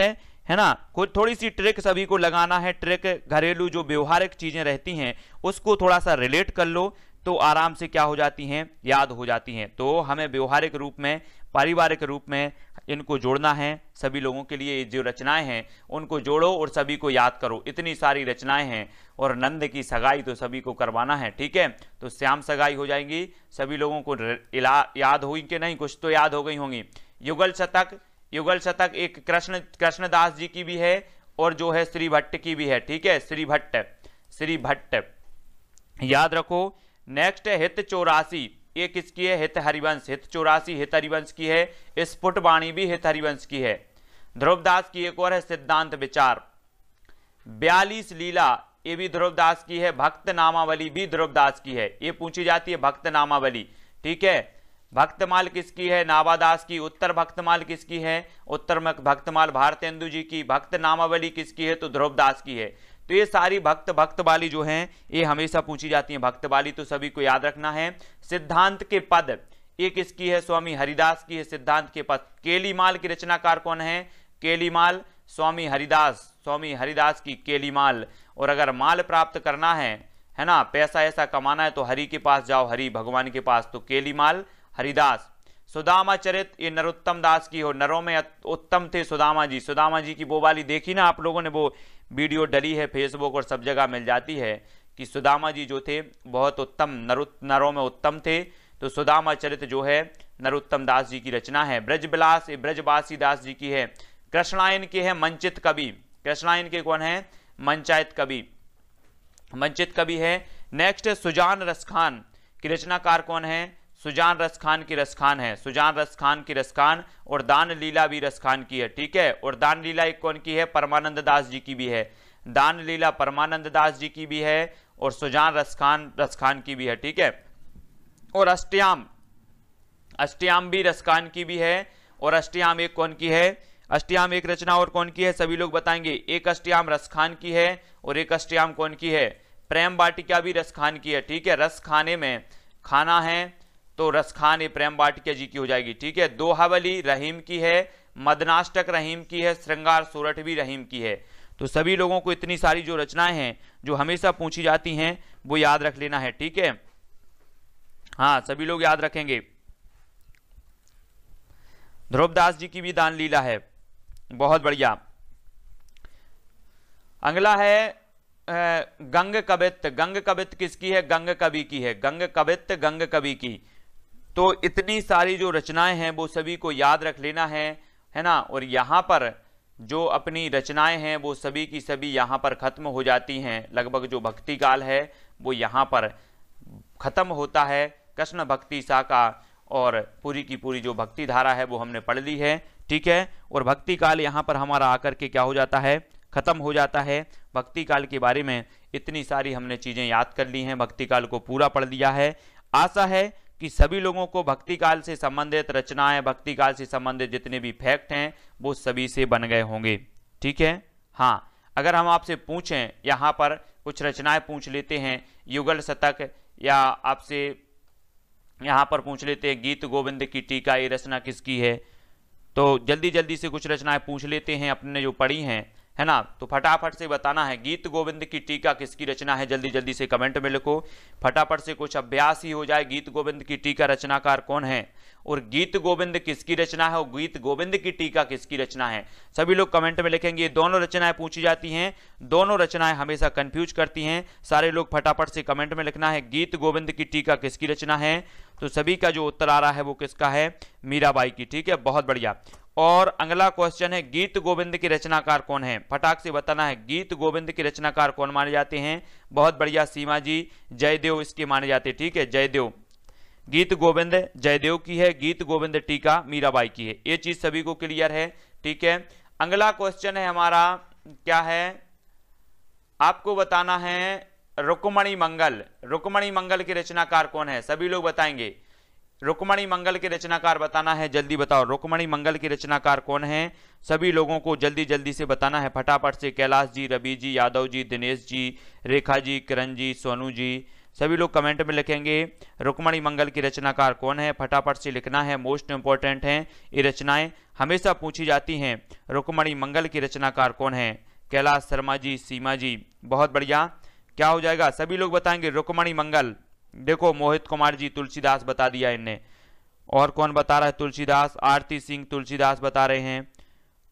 है ना। कुछ थोड़ी सी ट्रिक सभी को लगाना है। ट्रिक घरेलू जो व्यवहारिक चीजें रहती हैं उसको थोड़ा सा रिलेट कर लो तो आराम से क्या हो जाती हैं, याद हो जाती हैं। तो हमें व्यवहारिक रूप में, पारिवारिक रूप में इनको जोड़ना है। सभी लोगों के लिए जो रचनाएं हैं उनको जोड़ो और सभी को याद करो। इतनी सारी रचनाएं हैं। और नंद की सगाई तो सभी को करवाना है, ठीक है। तो श्याम सगाई हो जाएंगी, सभी लोगों को याद होगी कि नहीं, कुछ तो याद हो गई होंगी। युगल शतक, युगल शतक एक कृष्णदास जी की भी है और जो है श्री भट्ट की भी है, ठीक है, श्री भट्ट याद रखो। नेक्स्ट है हित 84 ये किसकी है, हित हरिवंश। हित 84 हित हरिवंश की है। स्फुट वाणी भी हित हरिवंश की है। ध्रुवदास की एक और है सिद्धांत विचार। 42 लीला ये भी ध्रुवदास की है। भक्त नामावली भी ध्रुवदास की है, ये पूछी जाती है भक्त नामावली, ठीक है। भक्तमाल किसकी है, नाभादास की। उत्तर भक्तमाल किसकी है, उत्तर भक्तमाल भारतेंदु जी की। भक्त नामावली किसकी है, तो ध्रुवदास की है। तो ये सारी भक्त वाली जो हैं ये हमेशा पूछी जाती हैं। भक्त वाली तो सभी को याद रखना है। सिद्धांत के पद ये किसकी है, स्वामी हरिदास की है। सिद्धांत के पद। केलीमाल की रचनाकार कौन है, केलीमाल स्वामी हरिदास, स्वामी हरिदास की केलीमाल। और अगर माल प्राप्त करना है ना, पैसा ऐसा कमाना है तो हरि के पास जाओ, हरि भगवान के पास, तो केलीमाल हरिदास। सुदामा चरित ये नरोत्तम दास की हो। नरों में उत्तम थे सुदामा जी। सुदामा जी की वो वाली देखी ना आप लोगों ने, वो वीडियो डली है फेसबुक और सब जगह मिल जाती है कि सुदामा जी जो थे बहुत उत्तम, नरों में उत्तम थे। तो सुदामा चरित जो है नरोत्तम दास जी की रचना है। ब्रजविलास ये ब्रजवासी दास जी की है। कृष्णायन के हैं मंचित कवि। कृष्णायन के कौन है, मंचायत कवि, मंचित कवि है। नेक्स्ट है सुजान रसखान की रचनाकार कौन है, सुजान रसखान की रसखान है। सुजान रसखान की रसखान। और दान लीला भी रसखान की है, ठीक है। और दान लीला एक कौन की है, परमानंद दास जी की भी है। दान लीला परमानंद दास जी की भी है और सुजान रसखान की भी है, ठीक है। और अष्टयाम, अष्टयाम भी रसखान की भी है। और अष्टयाम एक कौन की है, अष्टयाम एक रचना और कौन की है, सभी लोग बताएंगे। एक अष्टयाम रसखान की है और एक अष्टयाम कौन की है, प्रेम वाटिका भी रसखान की है, ठीक है। रस खाने में खाना है तो रसखान ये प्रेम वाटिका जी की हो जाएगी, ठीक है। दोहावली रहीम की है। मदनाष्टक रहीम की है। श्रृंगार सोरठ भी रहीम की है। तो सभी लोगों को इतनी सारी जो रचनाएं हैं जो हमेशा पूछी जाती हैं वो याद रख लेना है, ठीक है। हाँ सभी लोग याद रखेंगे। ध्रुवदास जी की भी दान लीला है, बहुत बढ़िया। अगला है गंग कवित। गंग कवित किसकी है, गंग कवि की है। गंग कवित गंग कवि की। तो इतनी सारी जो रचनाएं हैं वो सभी को याद रख लेना है ना। और यहाँ पर जो अपनी रचनाएं हैं वो सभी की सभी यहाँ पर खत्म हो जाती हैं। लगभग जो भक्ति काल है वो यहाँ पर खत्म होता है। कृष्ण भक्ति शाखा और पूरी की पूरी जो भक्ति धारा है वो हमने पढ़ ली है, ठीक है। और भक्ति काल यहाँ पर हमारा आकर के क्या हो जाता है, खत्म हो जाता है। भक्ति काल के बारे में इतनी सारी हमने चीजें याद कर ली हैं, भक्ति काल को पूरा पढ़ लिया है। आशा है कि सभी लोगों को भक्ति काल से संबंधित रचनाएं, भक्ति काल से संबंधित जितने भी फैक्ट हैं वो सभी से बन गए होंगे, ठीक है। हाँ, अगर हम आपसे पूछें, यहाँ पर कुछ रचनाएं पूछ लेते हैं, युगल शतक, या आपसे यहाँ पर पूछ लेते हैं गीत गोविंद की टीका, ये रचना किसकी है। तो जल्दी जल्दी से कुछ रचनाएं पूछ लेते हैं अपने जो पढ़ी हैं, है ना। तो फटाफट से बताना है गीत गोविंद की टीका किसकी रचना है, जल्दी जल्दी से कमेंट में लिखो। फटाफट से कुछ अभ्यास ही हो जाए, गीत गोविंद की टीका रचनाकार कौन है, और गीत गोविंद किसकी रचना है, और गीत गोविंद की टीका किसकी रचना है। सभी लोग कमेंट में लिखेंगे। ये दोनों रचनाएं पूछी जाती हैं, दोनों रचनाएं हमेशा कंफ्यूज करती हैं। सारे लोग फटाफट से कमेंट में लिखना है गीत गोविंद की टीका किसकी रचना है। तो सभी का जो उत्तर आ रहा है वो किसका है, मीराबाई की, ठीक है, बहुत बढ़िया। और अगला क्वेश्चन है गीत गोविंद के रचनाकार कौन है, फटाक से बताना है गीत गोविंद के रचनाकार कौन माने जाते हैं। बहुत बढ़िया, सीमा जी, जयदेव इसके माने जाते हैं, ठीक है, जयदेव। गीत गोविंद जयदेव की है, गीत गोविंद टीका मीराबाई की है। ये चीज सभी को क्लियर है, ठीक है। अगला क्वेश्चन है हमारा, क्या है, आपको बताना है रुक्मणी मंगल, रुक्मणी मंगल के रचनाकार कौन है, सभी लोग बताएंगे। रुक्मणी मंगल के रचनाकार बताना है, जल्दी बताओ रुक्मणी मंगल के रचनाकार कौन है। सभी लोगों को जल्दी जल्दी से बताना है फटाफट से। कैलाश जी, रवि जी, यादव जी, दिनेश जी, रेखा जी, किरण जी, सोनू जी, सभी लोग कमेंट में लिखेंगे रुक्मणी मंगल की रचनाकार कौन है, फटाफट से लिखना है, मोस्ट इंपॉर्टेंट है। ये रचनाएं हमेशा पूछी जाती हैं, रुक्मणी मंगल की रचनाकार कौन है। कैलाश शर्मा जी, सीमा जी, बहुत बढ़िया। क्या हो जाएगा, सभी लोग बताएंगे रुक्मणी मंगल। देखो मोहित कुमार जी, तुलसीदास बता दिया इनने, और कौन बता रहा है, तुलसीदास, आरती सिंह तुलसीदास बता रहे हैं।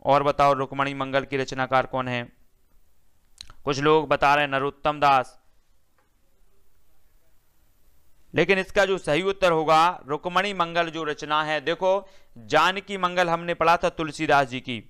और बताओ रुक्मणी मंगल की रचनाकार कौन है। कुछ लोग बता रहे हैं नरोत्तम दास, लेकिन इसका जो सही उत्तर होगा रुक्मणी मंगल जो रचना है, देखो जानकी मंगल हमने पढ़ा था तुलसीदास जी की,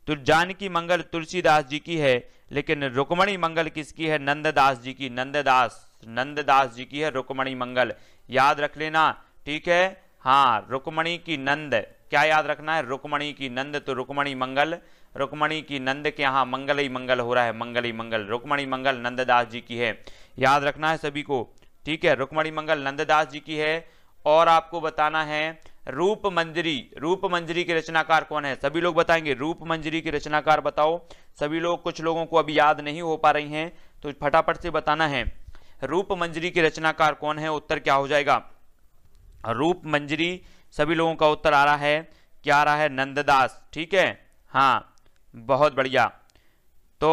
तो जानकी मंगल तुलसीदास जी की है, लेकिन रुक्मणी मंगल किसकी है, नंददास जी की, नंददास जी की है रुक्मणी मंगल, याद रख लेना, ठीक है। हाँ, रुक्मणी की नंद, क्या याद रखना है, रुक्मणी की नंद, तो रुक्मणी मंगल, रुक्मणी की नंद के यहाँ मंगल ही मंगल हो रहा है, मंगल ही मंगल, रुक्मणी मंगल नंददास जी की है, याद रखना है सभी को, ठीक है। रुक्मणी मंगल नंददास जी की है। और आपको बताना है रूप मंजरी, रूप मंजरी के रचनाकार कौन है, सभी लोग बताएंगे रूप मंजरी के रचनाकार बताओ। सभी लोग, कुछ लोगों को अभी याद नहीं हो पा रही हैं, तो फटाफट से बताना है रूप मंजरी के रचनाकार कौन है। उत्तर क्या हो जाएगा, रूप मंजरी, सभी लोगों का उत्तर आ रहा है, क्या आ रहा है, नंददास, ठीक है। हाँ, बहुत बढ़िया, तो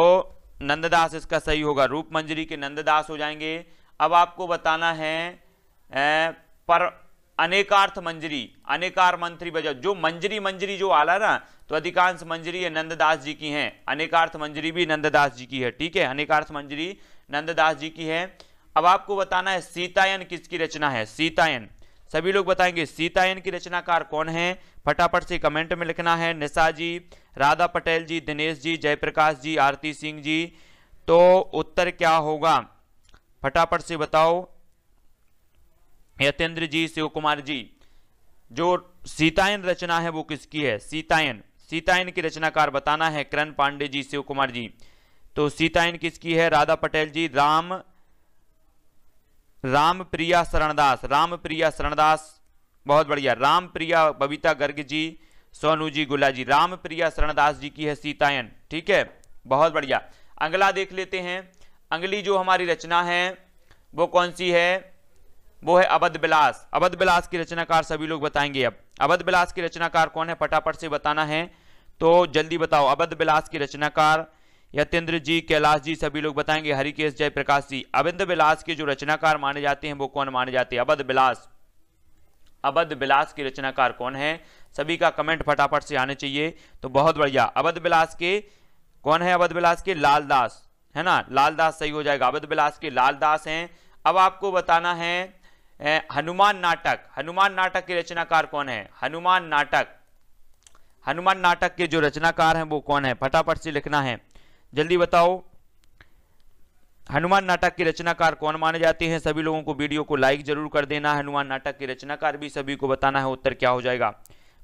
नंददास इसका सही होगा, रूप मंजरी के नंददास हो जाएंगे। अब आपको बताना है पर अनेकार्थ मंजरी, अनेकार मंत्री बजाओ, जो मंजरी जो आला ना, तो अधिकांश मंजरी है नंददास जी की हैं, अनेकार्थ मंजरी भी नंददास जी की है, ठीक है, अनेकार्थ मंजरी नंददास जी की है। अब आपको बताना है सीतायन किसकी रचना है, सीतायन, सभी लोग बताएंगे सीतायन की रचनाकार कौन है, फटाफट से कमेंट में लिखना है। निशा जी, राधा पटेल जी, दिनेश जी, जयप्रकाश जी, आरती सिंह जी, तो उत्तर क्या होगा फटाफट से बताओ। यतेंद्र जी, शिव कुमार जी, जो सीतायन रचना है वो किसकी है, सीतायन, सीतायन की रचनाकार बताना है। किरण पांडे जी, शिव कुमार जी, तो सीतायन किसकी है, राधा पटेल जी, राम प्रिया शरणदास, राम प्रिया शरणदास, बहुत बढ़िया, राम प्रिया बबीता गर्ग जी, सोनू जी, गुला जी, राम प्रिया शरणदास जी की है सीतायन, ठीक है, बहुत बढ़िया। अगला देख लेते हैं, अगली जो हमारी रचना है वो कौन सी है, वो है अवध विलास। अवध विलास की रचनाकार सभी लोग बताएंगे। अब अवध विलास की रचनाकार कौन है, फटाफट से बताना है, तो जल्दी बताओ। अवध विलास की रचनाकार यतेंद्र जी, कैलाश जी, सभी लोग बताएंगे, हरिकेश, जयप्रकाश जी। अवध विलास के जो रचनाकार माने जाते हैं वो कौन माने जाते हैं, अवध विलास, अवध विलास की रचनाकार कौन है, सभी का कमेंट फटाफट से आने चाहिए। तो बहुत बढ़िया, अवध विलास के कौन है, अवध विलास के लालदास, है ना, लालदास सही हो जाएगा, अवध विलास के लालदास हैं। अब आपको बताना है हनुमान नाटक, हनुमान नाटक के रचनाकार कौन है, हनुमान नाटक, हनुमान नाटक के जो रचनाकार हैं वो कौन है, फटाफट से लिखना है, जल्दी बताओ। हनुमान नाटक के रचनाकार कौन माने जाते हैं? सभी लोगों को वीडियो को लाइक जरूर कर देना। हनुमान नाटक के रचनाकार भी सभी को बताना है, उत्तर क्या हो जाएगा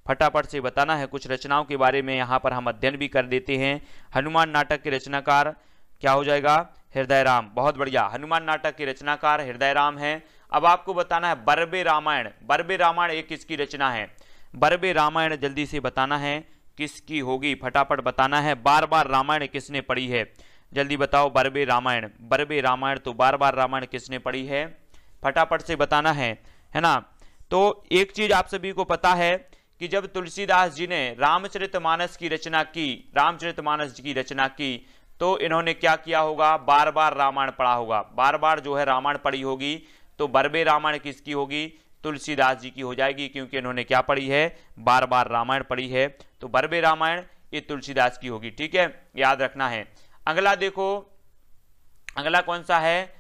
फटाफट से बताना है। कुछ रचनाओं के बारे में यहाँ पर हम अध्ययन भी कर देते हैं। हनुमान नाटक के रचनाकार क्या हो जाएगा? हृदय राम। बहुत बढ़िया, हनुमान नाटक के रचनाकार हृदय राम है। अब आपको बताना है बरबे रामायण। बरबे रामायण एक किसकी रचना है? बरबे रामायण जल्दी से बताना है किसकी होगी, फटाफट बताना है। बार बार रामायण किसने पढ़ी है? जल्दी बताओ। बरबे रामायण, बरबे रामायण तो बार बार रामायण किसने पढ़ी है? फटाफट से बताना है ना। तो एक चीज आप सभी को पता है कि जब तुलसीदास जी ने रामचरितमानस की रचना की, रामचरितमानस की रचना की, तो इन्होंने क्या किया होगा? बार बार रामायण पढ़ा होगा, बार बार जो है रामायण पढ़ी होगी। तो बरबे रामायण किसकी होगी? तुलसीदास जी की हो जाएगी, क्योंकि इन्होंने क्या पढ़ी है? बार बार रामायण पढ़ी है। तो बरबे रामायण ये तुलसीदास की होगी, ठीक है, याद रखना है। अगला देखो, अगला कौन सा है?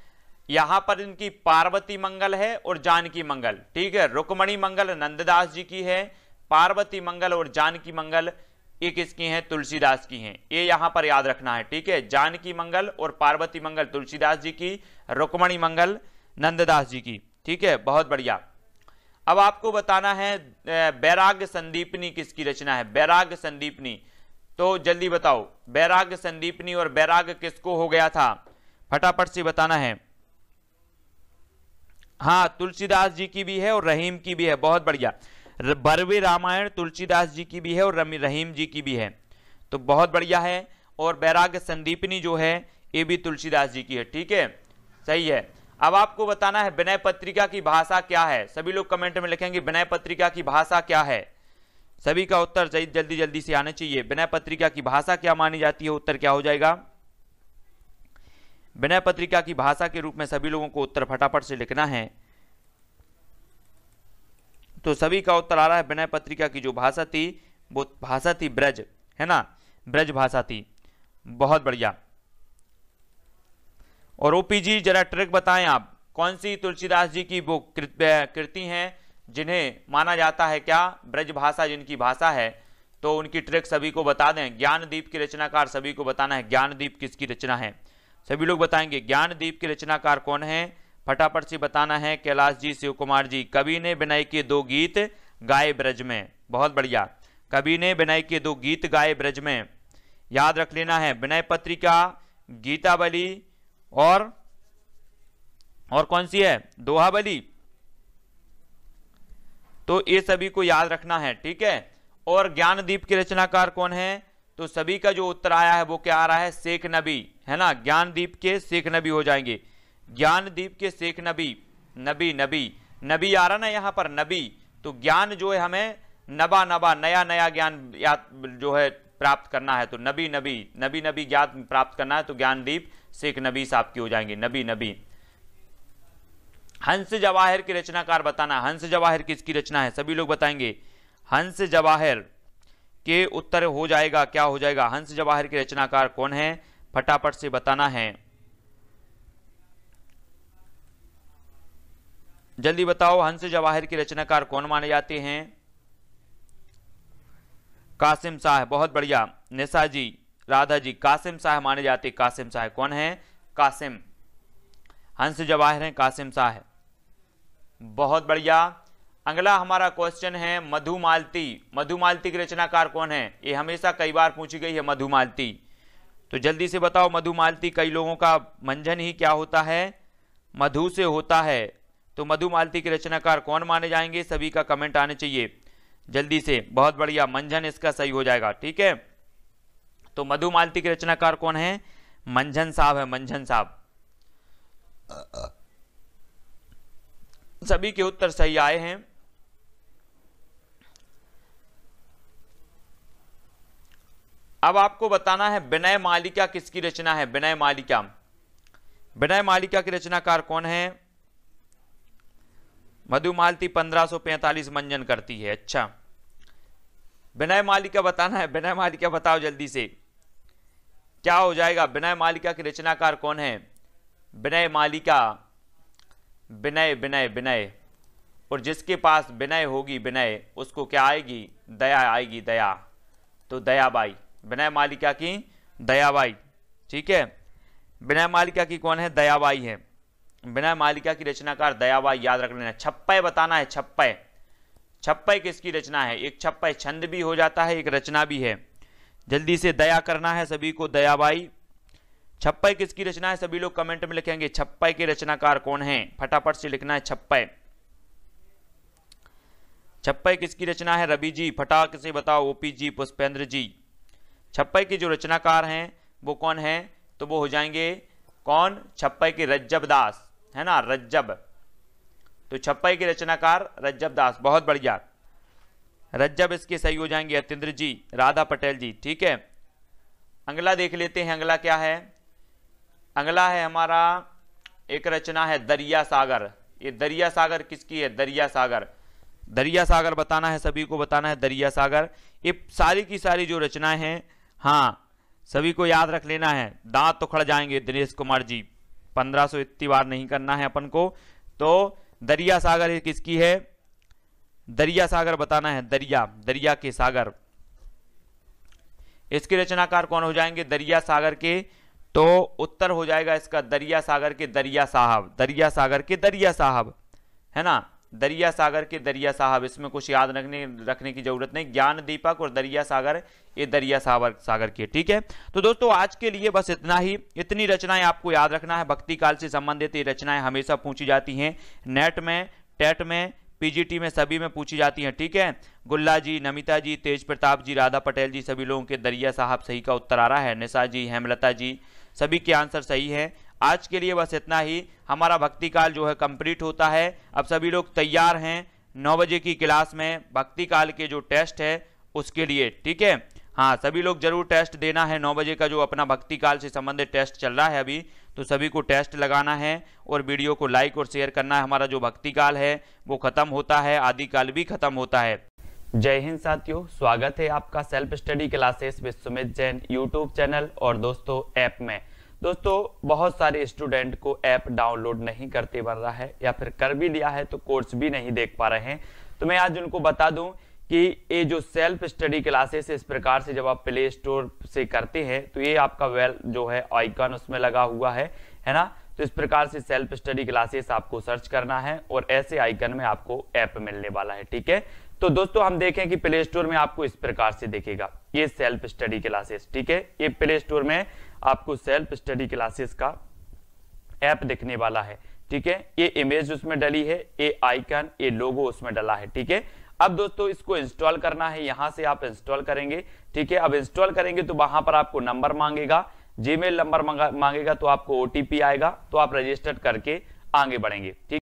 यहां पर इनकी पार्वती मंगल है और जानकी मंगल, ठीक है। रुक्मणी मंगल नंददास जी की है, पार्वती मंगल और जानकी मंगल ये किसकी हैं? तुलसीदास की हैं। ये यहां पर याद रखना है, ठीक है। जानकी मंगल और पार्वती मंगल तुलसीदास जी की, रुक्मणी मंगल नंददास जी की, ठीक है, बहुत बढ़िया। अब आपको बताना है बैराग्य संदीपनी किसकी रचना है? बैराग्य संदीपनी, तो जल्दी बताओ। बैराग्य संदीपनी और बैराग्य किसको हो गया था? फटाफट से बताना है। हाँ, तुलसीदास जी की भी है और रहीम की भी है, बहुत बढ़िया। बरबे रामायण तुलसीदास जी की भी है और रहीम जी की भी है, तो बहुत बढ़िया है। और बैराग्य संदीपनी जो है ये भी तुलसीदास जी की है, ठीक है, सही है। अब आपको बताना है विनय पत्रिका की भाषा क्या है? सभी लोग कमेंट में लिखेंगे विनय पत्रिका की भाषा क्या है। सभी का उत्तर जल्दी जल्दी से आना चाहिए। विनय पत्रिका की भाषा क्या मानी जाती है? उत्तर क्या हो जाएगा? विनय पत्रिका की भाषा के रूप में सभी लोगों को उत्तर फटाफट से लिखना है। तो सभी का उत्तर आ रहा है विनय पत्रिका की जो भाषा थी वो भाषा थी ब्रज, है ना, ब्रज भाषा थी। बहुत बढ़िया। और ओपी जी जरा ट्रिक बताएं आप, कौन सी तुलसीदास जी की वो कृति हैं जिन्हें माना जाता है क्या ब्रज भाषा जिनकी भाषा है? तो उनकी ट्रिक सभी को बता दें। ज्ञानदीप की रचनाकार सभी को बताना है, ज्ञानदीप किसकी रचना है? सभी लोग बताएंगे ज्ञानदीप के रचनाकार कौन है? फटाफट से बताना है। कैलाश जी, शिव कुमार जी। कवि ने विनय के 2 गीत गाए ब्रज में, बहुत बढ़िया। कवि ने विनय के 2 गीत गाए ब्रज में, याद रख लेना है। विनय पत्रिका, गीतावली और कौन सी है? दोहावली। तो ये सभी को याद रखना है, ठीक है। और ज्ञानदीप के रचनाकार कौन है? तो सभी का जो उत्तर आया है वो क्या आ रहा है? शेख नबी, है ना। ज्ञानदीप के शेख नबी हो जाएंगे। ज्ञानदीप के शेख नबी, नबी नबी नबी आ रहा ना यहाँ पर, नबी। तो ज्ञान जो है हमें नबा नबा नया नया ज्ञान जो है प्राप्त करना है, तो नबी नबी नबी नबी ज्ञान प्राप्त करना है, तो ज्ञानदीप शेख नबी साहब की हो जाएंगे, नबी नबी। हंस जवाहिर के रचनाकार बताना। हंस जवाहिर किसकी रचना है? सभी लोग बताएंगे। हंस जवाहिर के उत्तर हो जाएगा क्या हो जाएगा? हंस जवाहिर के रचनाकार कौन है? फटाफट से बताना है, जल्दी बताओ। हंस जवाहिर के रचनाकार कौन माने जाते हैं? कासिम शाह, बहुत बढ़िया। निशा जी, राधा जी, कासिम शाह माने जाते। कासिम शाह कौन है? कासिम। हंस जवाहिर हैं कासिम शाह, बहुत बढ़िया। अगला हमारा क्वेश्चन है मधुमालती। मधुमालती के रचनाकार कौन है? ये हमेशा कई बार पूछी गई है मधुमालती, तो जल्दी से बताओ। मधुमालती कई लोगों का मंजन ही क्या होता है? मधु से होता है। तो मधुमालती के रचनाकार कौन माने जाएंगे? सभी का कमेंट आने चाहिए जल्दी से। बहुत बढ़िया, मंजन इसका सही हो जाएगा, ठीक है। तो मधुमालती के रचनाकार कौन है? मंजन साहब है, मंजन साहब। सभी के उत्तर सही आए हैं। अब आपको बताना है विनय मालिका किसकी रचना है? विनय मालिका, विनय मालिका के रचनाकार कौन है? मधुमालती 1545 मंजन करती है। अच्छा, विनय मालिका बताना है। विनय मालिका बताओ जल्दी से, क्या हो जाएगा? विनय मालिका के रचनाकार कौन है? विनय मालिका, विनय विनय विनय, और जिसके पास विनय होगी विनय उसको क्या आएगी? दया आएगी, दया। तो दयाबाई, विनय मालिका की दयाबाई, ठीक है। विनय मालिका की कौन है? दयाबाई है। विनय मालिका की रचनाकार दयाबाई, याद रख लेना। छप्पय बताना है, छप्पय। छप्पय किसकी रचना है? एक छप्पय छंद भी हो जाता है, एक रचना भी है। जल्दी से दया करना है सभी को, दयाबाई। छप्पय किसकी रचना है? सभी लोग कमेंट में लिखेंगे छप्पय के रचनाकार कौन है, फटाफट से लिखना है छप्पय। छप्पय किसकी रचना है? रवि जी, फटाक से बताओ। ओपी जी, पुष्पेंद्र जी। छप्पय के जो रचनाकार हैं वो कौन है? तो वो हो जाएंगे कौन? छप्पय के रज्जब दास, है ना, रज्जब। तो छप्पय के रचनाकार रज्जब दास, बहुत बढ़िया। रज्जब इसके सही हो जाएंगे। अतिंद्र जी, राधा पटेल जी, ठीक है। अगला देख लेते हैं, अगला क्या है? अगला है हमारा एक रचना है दरिया सागर। ये दरिया सागर किसकी है? दरिया सागर। दरिया सागर बताना है, सभी को बताना है दरिया सागर। ये सारी की सारी जो रचनाएं हैं, हाँ सभी को याद रख लेना है। दांत तो खड़ जाएंगे दिनेश कुमार जी, 1500 इतनी बार नहीं करना है अपन को। तो दरिया सागर ये किसकी है? दरिया सागर बताना है, दरिया, दरिया के सागर। इसके रचनाकार कौन हो जाएंगे? दरिया सागर के। तो उत्तर हो जाएगा इसका दरिया सागर के दरिया साहब, दरिया सागर के दरिया साहब, है ना, दरिया सागर के दरिया साहब। इसमें कुछ याद रखने की जरूरत नहीं। ज्ञान दीपक और दरिया सागर, ये दरिया सागर के, ठीक है। तो दोस्तों आज के लिए बस इतना ही। इतनी रचनाएं आपको याद रखना है। भक्ति काल से संबंधित ये रचनाएं हमेशा पूछी जाती हैं, नेट में, टेट में, पीजीटी में, सभी में पूछी जाती हैं, ठीक है। गुल्ला जी, नमिता जी, तेज प्रताप जी, राधा पटेल जी, सभी लोगों के दरिया साहब सही का उत्तर आ रहा है। निशा जी, हेमलता जी, सभी के आंसर सही है। आज के लिए बस इतना ही। हमारा भक्ति काल जो है कंप्लीट होता है। अब सभी लोग तैयार हैं 9 बजे की क्लास में भक्ति काल के जो टेस्ट है उसके लिए, ठीक है। हाँ सभी लोग जरूर टेस्ट देना है। 9 बजे का जो अपना भक्ति काल से संबंधित टेस्ट चल रहा है अभी, तो सभी को टेस्ट लगाना है और वीडियो को लाइक और शेयर करना है। हमारा जो भक्ति काल है वो खत्म होता है, आदि काल भी खत्म होता है। जय हिंद साथियों, स्वागत है आपका self study classes with Sumit Jain YouTube channel और दोस्तों ऐप में। दोस्तों बहुत सारे स्टूडेंट को ऐप डाउनलोड नहीं करते बन रहा है, या फिर कर भी लिया है तो कोर्स भी नहीं देख पा रहे हैं। तो मैं आज उनको बता दूं कि ये जो सेल्फ स्टडी क्लासेस इस प्रकार से जब आप प्ले स्टोर से करते हैं तो ये आपका जो है आइकन उसमें लगा हुआ है ना। तो इस प्रकार से सेल्फ स्टडी क्लासेस आपको सर्च करना है और ऐसे आइकन में आपको ऐप मिलने वाला है, ठीक है। तो दोस्तों हम देखें कि प्ले स्टोर में आपको इस प्रकार से दिखेगा ये सेल्फ स्टडी क्लासेस, ठीक है। ये प्ले स्टोर में आपको सेल्फ स्टडी क्लासेस का ऐप दिखने वाला है, ठीक है। ये इमेज उसमें डली है, ये आइकन, ये लोगो उसमें डला है, ठीक है। अब दोस्तों इसको इंस्टॉल करना है, यहां से आप इंस्टॉल करेंगे, ठीक है। अब इंस्टॉल करेंगे तो वहां पर आपको नंबर मांगेगा, जीमेल नंबर मांगेगा, तो आपको ओटीपी आएगा, तो आप रजिस्टर करके आगे बढ़ेंगे, ठीक।